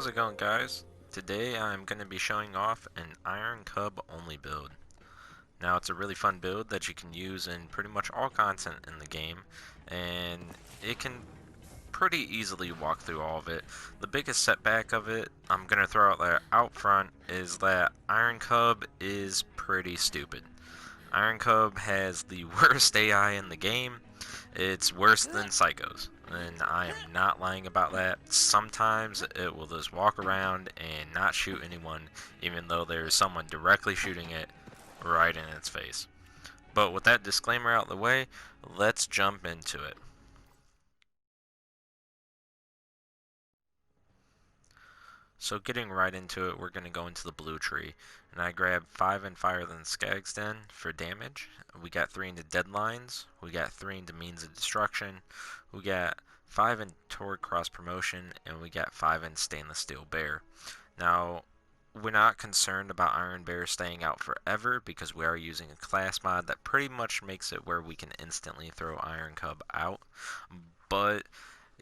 How's it going, guys? Today I'm going to be showing off an Ironcub only build. Now, it's a really fun build that you can use in pretty much all content in the game, and it can pretty easily walk through all of it. The biggest setback of it, I'm going to throw out front, is that Ironcub is pretty stupid. Ironcub has the worst AI in the game. It's worse than Psychos, and I am not lying about that. Sometimes it will just walk around and not shoot anyone, even though there's someone directly shooting it right in its face. But with that disclaimer out of the way, let's jump into it. So getting right into it, we're going to go into the blue tree, and I grab 5 in Fire Than Skag's Den for damage. We got 3 into Deadlines, we got 3 into Means of Destruction, we got 5 in Toward Cross Promotion, and we got 5 in Stainless Steel Bear. Now, we're not concerned about Iron Bear staying out forever because we are using a class mod that pretty much makes it where we can instantly throw Ironcub out, but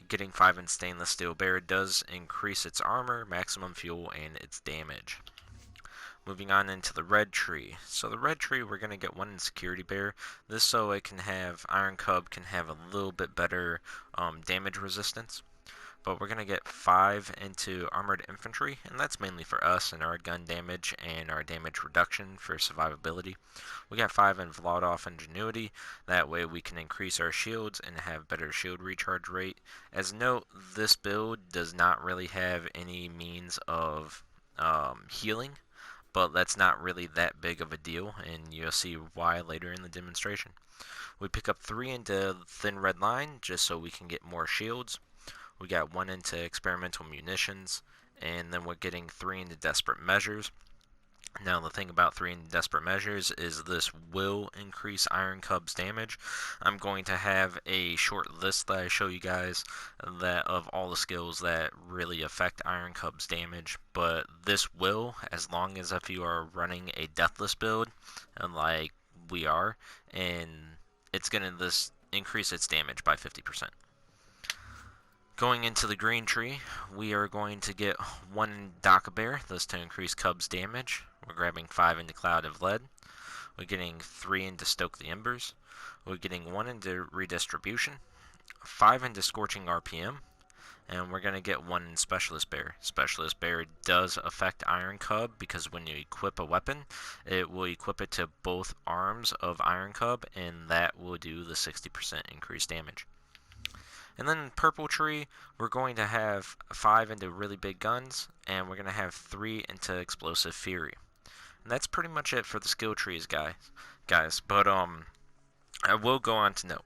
getting 5 in Stainless Steel Bear does increase its armor, maximum fuel, and its damage. Moving on into the red tree. So the red tree, we're going to get 1 in Security Bear. This so it can have, Ironcub can have a little bit better damage resistance. But we're going to get 5 into Armored Infantry, and that's mainly for us and our gun damage and our damage reduction for survivability. We got 5 in Vladoff Ingenuity, that way we can increase our shields and have better shield recharge rate. As note, this build does not really have any means of healing, but that's not really that big of a deal, and you'll see why later in the demonstration. We pick up 3 into Thin Red Line, just so we can get more shields. We got 1 into Experimental Munitions, and then we're getting 3 into Desperate Measures. Now, the thing about 3 into Desperate Measures is this will increase Ironcub's damage. I'm going to have a short list that I show you guys that of all the skills that really affect Ironcub's damage, but this will, as long as if you are running a Deathless build, and like we are, and it's going to increase its damage by 50%. Going into the green tree, we are going to get 1 in Daka Bear, this to increase Cub's damage. We're grabbing 5 into Cloud of Lead. We're getting 3 into Stoke the Embers. We're getting 1 into Redistribution, 5 into Scorching RPM, and we're going to get 1 in Specialist Bear. Specialist Bear does affect Ironcub because when you equip a weapon, it will equip it to both arms of Ironcub, and that will do the 60% increased damage. And then purple tree, we're going to have 5 into Really Big Guns, and we're going to have 3 into Explosive Fury. And that's pretty much it for the skill trees, guys. But I will go on to note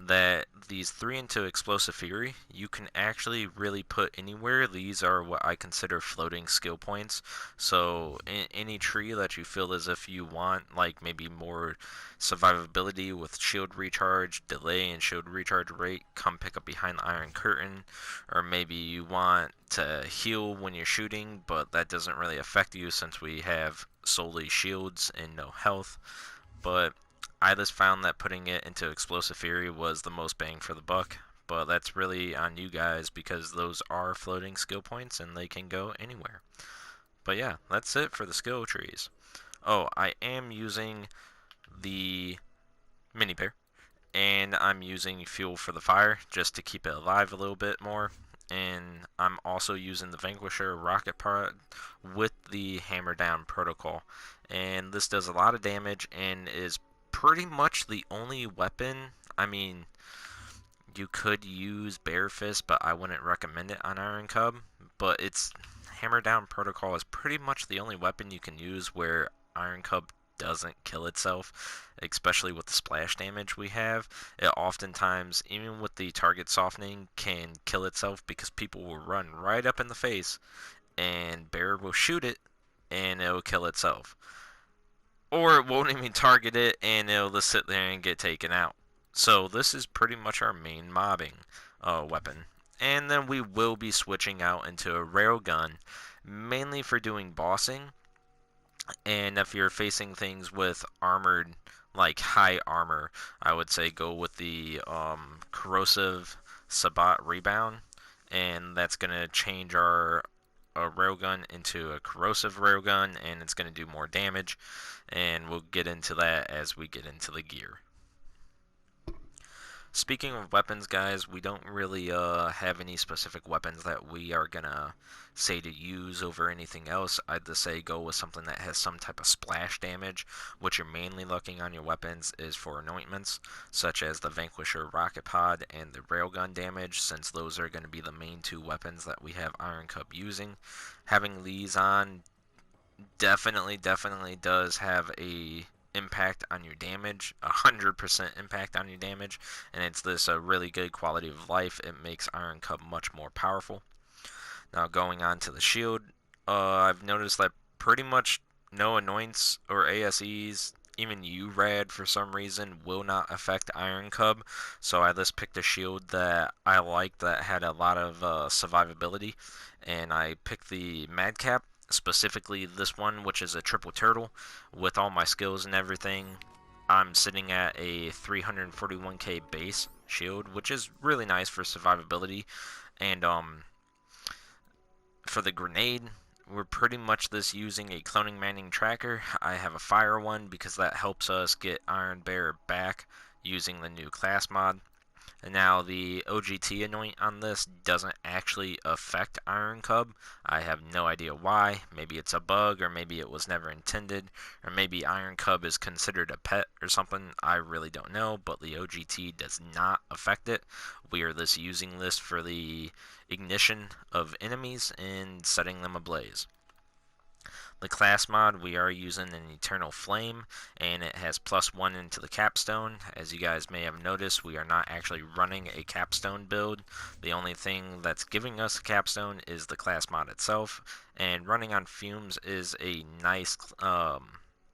that these 3 into Explosive Fury, you can actually really put anywhere. These are what I consider floating skill points. So in any tree that you feel as if you want, like maybe more survivability with shield recharge, delay, and shield recharge rate, come pick up behind the Iron Curtain. Or maybe you want to heal when you're shooting, but that doesn't really affect you since we have solely shields and no health. But I just found that putting it into Explosive Fury was the most bang for the buck, but that's really on you guys because those are floating skill points and they can go anywhere. But yeah, that's it for the skill trees. Oh, I am using the Mini Bear, and I'm using fuel for the fire just to keep it alive a little bit more. And I'm also using the Vanquisher rocket pod with the hammer down protocol, and this does a lot of damage and is pretty much the only weapon. I mean, you could use Bear Fist, but I wouldn't recommend it on Ironcub. But it's hammer down protocol is pretty much the only weapon you can use where Ironcub doesn't kill itself, especially with the splash damage we have. It oftentimes, even with the target softening, can kill itself because people will run right up in the face and Bear will shoot it and it'll kill itself. Or it won't even target it and it'll just sit there and get taken out. So this is pretty much our main mobbing weapon. And then we will be switching out into a railgun, mainly for doing bossing. And if you're facing things with armored, like high armor, I would say go with the corrosive Sabat rebound, and that's gonna change our railgun into a corrosive railgun, and it's gonna do more damage. And we'll get into that as we get into the gear. Speaking of weapons, guys, we don't really have any specific weapons that we are gonna say to use over anything else. I'd just say go with something that has some type of splash damage. What you're mainly looking on your weapons is for anointments, such as the Vanquisher rocket pod and the railgun damage, since those are going to be the main two weapons that we have Ironcub using. Having these on definitely does have a impact on your damage, 100% impact on your damage, and it's this really good quality of life. It makes Ironcub much more powerful. Now going on to the shield, I've noticed that pretty much no annoyance or ASEs, even URAD for some reason, will not affect Ironcub, so I just picked a shield that I liked that had a lot of survivability, and I picked the Madcap, specifically this one, which is a triple turtle. With all my skills and everything, I'm sitting at a 341k base shield, which is really nice for survivability. And for the grenade, we're pretty much this using a cloning Manning tracker. I have a fire one because that helps us get Iron Bear back using the new class mod. And now the OGT anoint on this doesn't actually affect Ironcub. I have no idea why. Maybe it's a bug, or maybe it was never intended, or maybe Ironcub is considered a pet or something. I really don't know, but the OGT does not affect it. We are just using this for the ignition of enemies and setting them ablaze. The class mod, we are using an Eternal Flame, and it has +1 into the capstone. As you guys may have noticed, we are not actually running a capstone build. The only thing that's giving us a capstone is the class mod itself, and running on fumes is a nice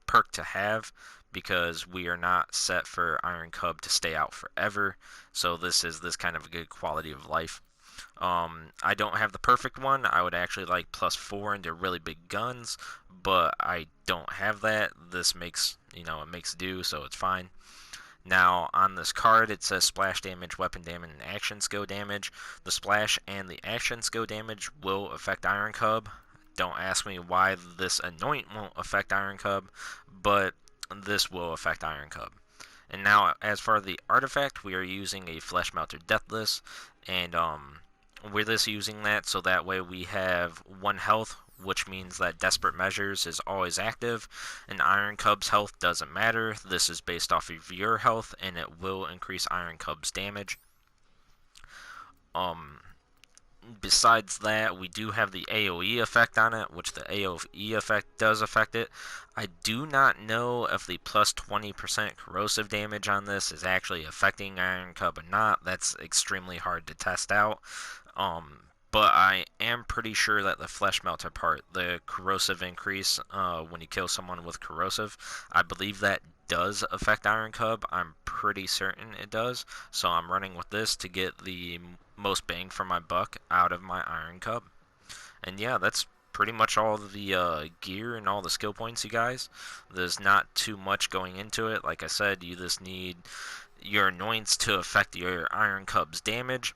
perk to have, because we are not set for Ironcub to stay out forever, so this is this kind of a good quality of life. I don't have the perfect one. I would actually like +4 into really big guns, but I don't have that. This makes, it makes do, so it's fine. Now, on this card, it says splash damage, weapon damage, and action skill damage. The splash and the action skill damage will affect Ironcub. Don't ask me why this anoint won't affect Ironcub, but this will affect Ironcub. And now, as for the artifact, we are using a Flesh Melter Deathless, and we're just using that so that way we have 1 health, which means that Desperate Measures is always active, and Ironcub's health doesn't matter. This is based off of your health, and it will increase Ironcub's damage. Besides that, we do have the AoE effect on it, which the AoE effect does affect it. I do not know if the +20% corrosive damage on this is actually affecting Ironcub or not. That's extremely hard to test out. But I am pretty sure that the Flesh Melter part, the corrosive increase when you kill someone with corrosive, I believe that does affect Ironcub. I'm pretty certain it does. So I'm running with this to get the most bang for my buck out of my Ironcub. And yeah, that's pretty much all the gear and all the skill points, you guys. There's not too much going into it. Like I said, you just need your anoints to affect your Ironcub's damage.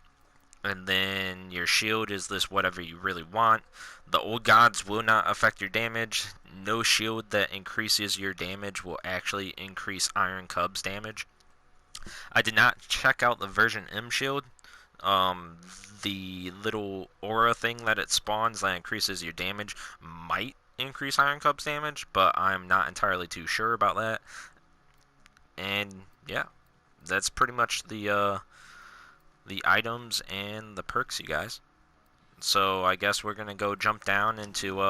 And then your shield is this whatever you really want. The old gods will not affect your damage. No shield that increases your damage will actually increase Ironcub's damage. I did not check out the version M shield. Um, the little aura thing that it spawns that increases your damage might increase Ironcub's damage, but I'm not entirely too sure about that. And yeah, that's pretty much the items and the perks, you guys. So I guess we're gonna go jump down into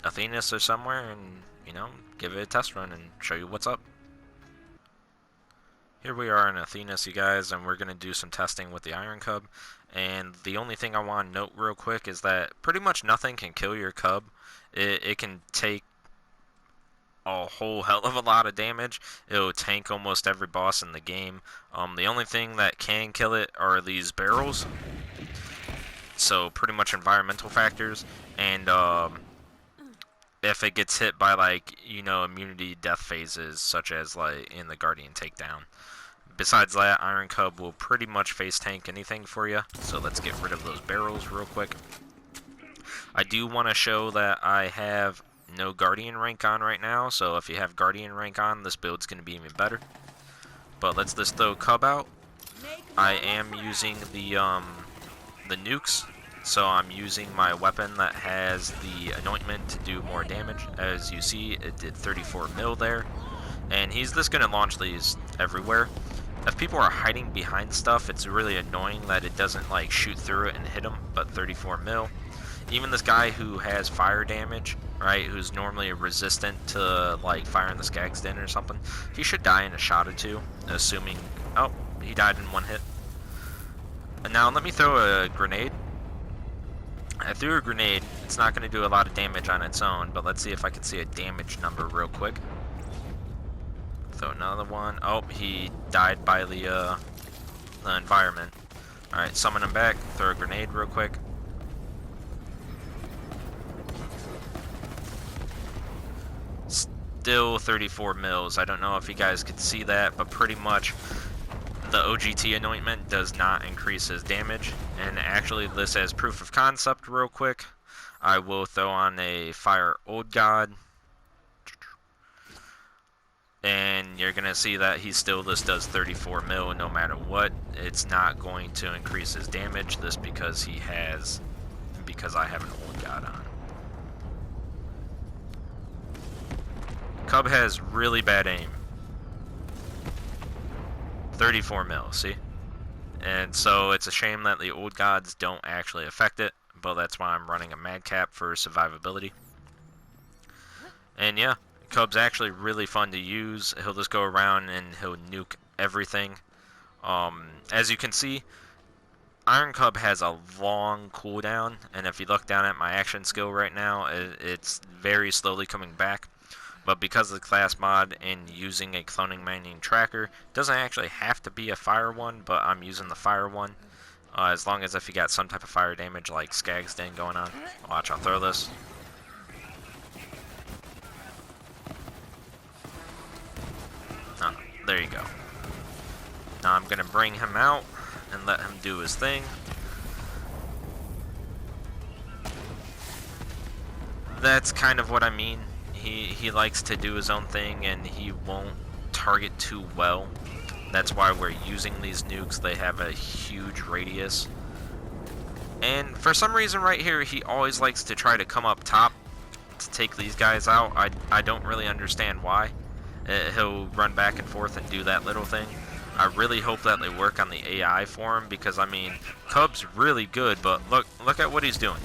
Athenas or somewhere and, you know, give it a test run and show you what's up. Here we are in Athenas, you guys, and we're going to do some testing with the Ironcub. And the only thing I want to note real quick is that pretty much nothing can kill your cub. It can take a whole hell of a lot of damage. It'll tank almost every boss in the game. The only thing that can kill it are these barrels. So pretty much environmental factors. And if it gets hit by, like, you know, immunity death phases, such as like in the Guardian takedown. Besides that, Ironcub will pretty much face tank anything for you, so let's get rid of those barrels real quick. I do want to show that I have no Guardian rank on right now, so if you have Guardian rank on, this build's going to be even better. But let's just throw Cub out. I am using the nukes, so I'm using my weapon that has the anointment to do more damage. As you see, it did 34 mil there, and he's just going to launch these everywhere. If people are hiding behind stuff, it's really annoying that it doesn't like shoot through it and hit them, but 34 mil. Even this guy who has fire damage, right, who's normally resistant to like firing the Skag's Den or something, he should die in a shot or two, assuming... Oh, he died in one hit. And now let me throw a grenade. I threw a grenade. It's not going to do a lot of damage on its own, but let's see if I can see a damage number real quick. Throw another one. Oh, he died by the environment. Alright, summon him back. Throw a grenade real quick. Still 34 mils. I don't know if you guys could see that, but pretty much the OGT anointment does not increase his damage. And actually, this as proof of concept real quick, I will throw on a Fire Old God. And you're going to see that he still just does 34 mil no matter what. It's not going to increase his damage just because I have an Old God on. Cub has really bad aim. 34 mil, see? And so it's a shame that the Old Gods don't actually affect it, but that's why I'm running a Madcap for survivability. And yeah, Cub's actually really fun to use. He'll just go around and he'll nuke everything. As you can see, Ironcub has a long cooldown, and if you look down at my action skill right now, it's very slowly coming back. But because of the class mod and using a cloning mining tracker, it doesn't actually have to be a fire one, but I'm using the fire one. As long as if you got some type of fire damage like Skag's Den going on. Watch, I'll throw this. Oh, there you go. Now I'm going to bring him out and let him do his thing. That's kind of what I mean. He likes to do his own thing and he won't target too well. That's why we're using these nukes. They have a huge radius. And for some reason right here, he always likes to try to come up top to take these guys out. I don't really understand why. He'll run back and forth and do that little thing. I really hope that they work on the AI for him because, I mean, Cub's really good, but look at what he's doing.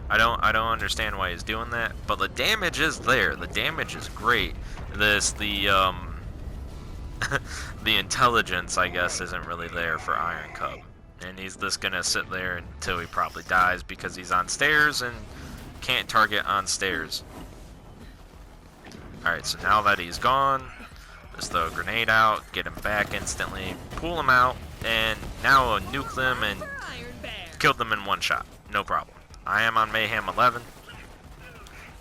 I don't understand why he's doing that, but the damage is there. The damage is great. The intelligence, I guess, isn't really there for Ironcub. And he's just gonna sit there until he probably dies because he's on stairs and can't target on stairs. Alright, so now that he's gone, just throw a grenade out, get him back instantly, pull him out, and now I'll nuke them and kill them in one shot. No problem. I am on Mayhem 11,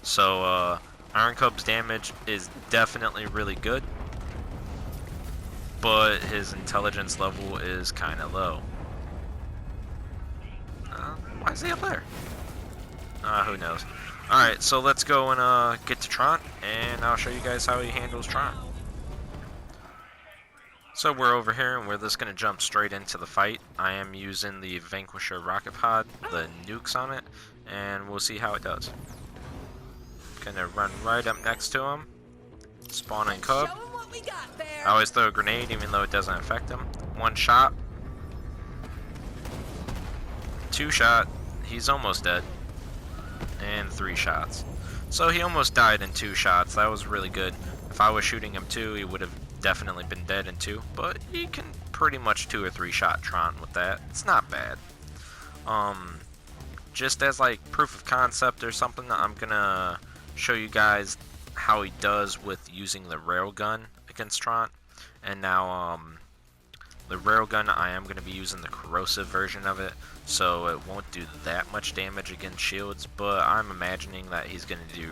so Ironcub's damage is definitely really good, but his intelligence level is kind of low. Why is he up there? Who knows. Alright, so let's go and get to Tron, and I'll show you guys how he handles Tron. So we're over here and we're just going to jump straight into the fight. I am using the Vanquisher rocket pod, the nukes on it, and we'll see how it does. Gonna run right up next to him. Spawning cub. I always throw a grenade even though it doesn't affect him. One shot. Two shot. He's almost dead. And 3 shots. So he almost died in 2 shots. That was really good. If I was shooting him 2, he would have definitely been dead in 2. But he can pretty much 2 or 3 shot Tron with that. It's not bad. Just as like proof of concept or something, I'm gonna show you guys how he does with using the railgun against Tron. And now the railgun, I am going to be using the corrosive version of it, so it won't do that much damage against shields, but I'm imagining that he's going to do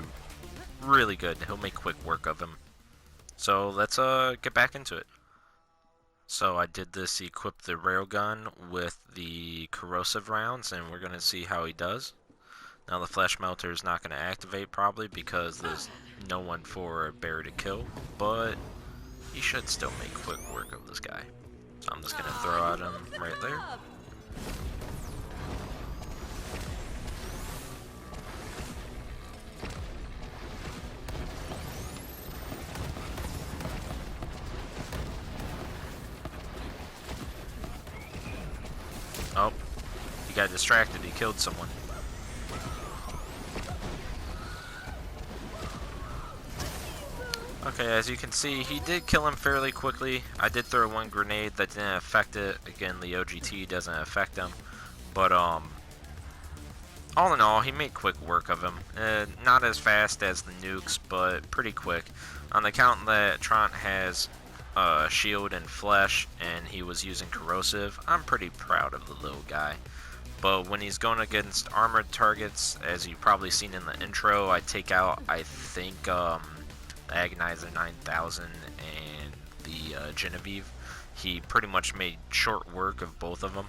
really good. He'll make quick work of him. So let's get back into it. So I did this, equip the railgun with the corrosive rounds, and we're going to see how he does. Now the flesh melter is not going to activate probably because there's no one for a bear to kill, but he should still make quick work of this guy. So I'm just going to throw at him right there. Oh, he got distracted, he killed someone. Okay, as you can see, he did kill him fairly quickly. I did throw 1 grenade that didn't affect it. Again, the OGT doesn't affect him. But, all in all, he made quick work of him. Not as fast as the nukes, but pretty quick. On the count that Tron has shield and flesh, and he was using corrosive, I'm pretty proud of the little guy. But when he's going against armored targets, as you've probably seen in the intro, I take out, I think, the Agonizer 9000 and the Genevieve. He pretty much made short work of both of them.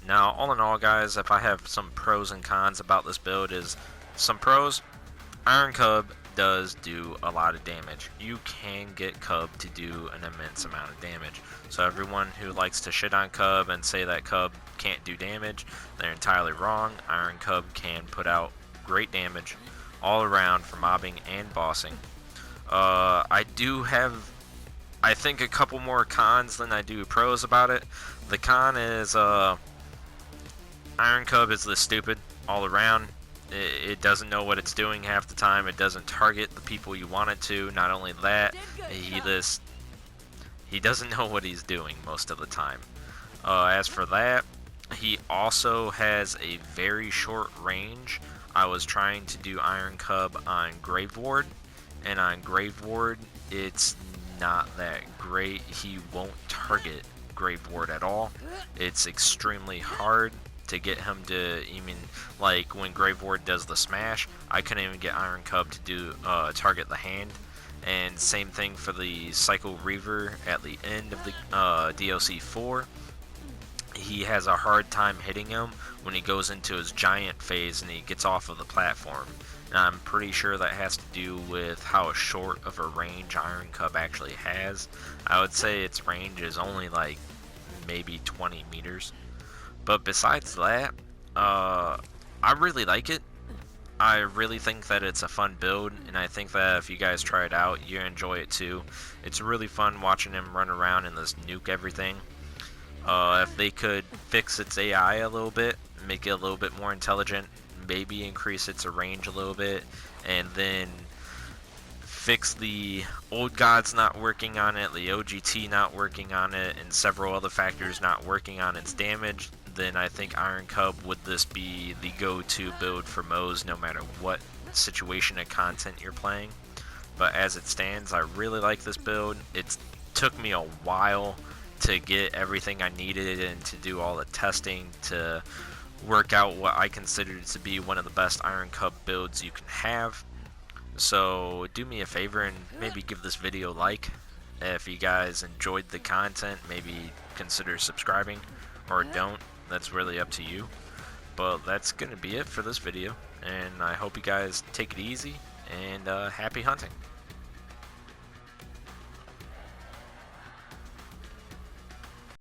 Now, all in all, guys, if I have some pros and cons about this build, is some pros. Ironcub does do a lot of damage. You can get Cub to do an immense amount of damage. So everyone who likes to shit on Cub and say that Cub can't do damage, they're entirely wrong. Ironcub can put out great damage all around for mobbing and bossing. I do have, I think, a couple more cons than I do pros about it. The con is Ironcub is this stupid all around. It doesn't know what it's doing half the time. It doesn't target the people you want it to. Not only that, he doesn't know what he's doing most of the time. As for that, he also has a very short range. I was trying to do Ironcub on Grave Ward, and on Grave Ward, it's not that great. He won't target Grave Ward at all. It's extremely hard to get him to even, like when Grave Ward does the smash, I couldn't even get Ironcub to do target the hand. And same thing for the Psycho Reaver at the end of the DLC 4. He has a hard time hitting him when he goes into his giant phase and he gets off of the platform. And I'm pretty sure that has to do with how short of a range Ironcub actually has. I would say its range is only like maybe 20 meters. But besides that, I really like it. I really think that it's a fun build, and I think that if you guys try it out, you enjoy it too. It's really fun watching him run around and just nuke everything. If they could fix its AI a little bit, make it a little bit more intelligent, maybe increase its range a little bit, and then fix the old gods not working on it, the OGT not working on it, and several other factors not working on its damage, then I think Ironcub would this be the go-to build for Moze no matter what situation of content you're playing. But as it stands, I really like this build. It took me a while to get everything I needed and to do all the testing to work out what I consider to be one of the best Ironcub builds you can have. So do me a favor and maybe give this video a like. If you guys enjoyed the content, maybe consider subscribing, or don't. That's really up to you. But that's going to be it for this video, and I hope you guys take it easy, and happy hunting.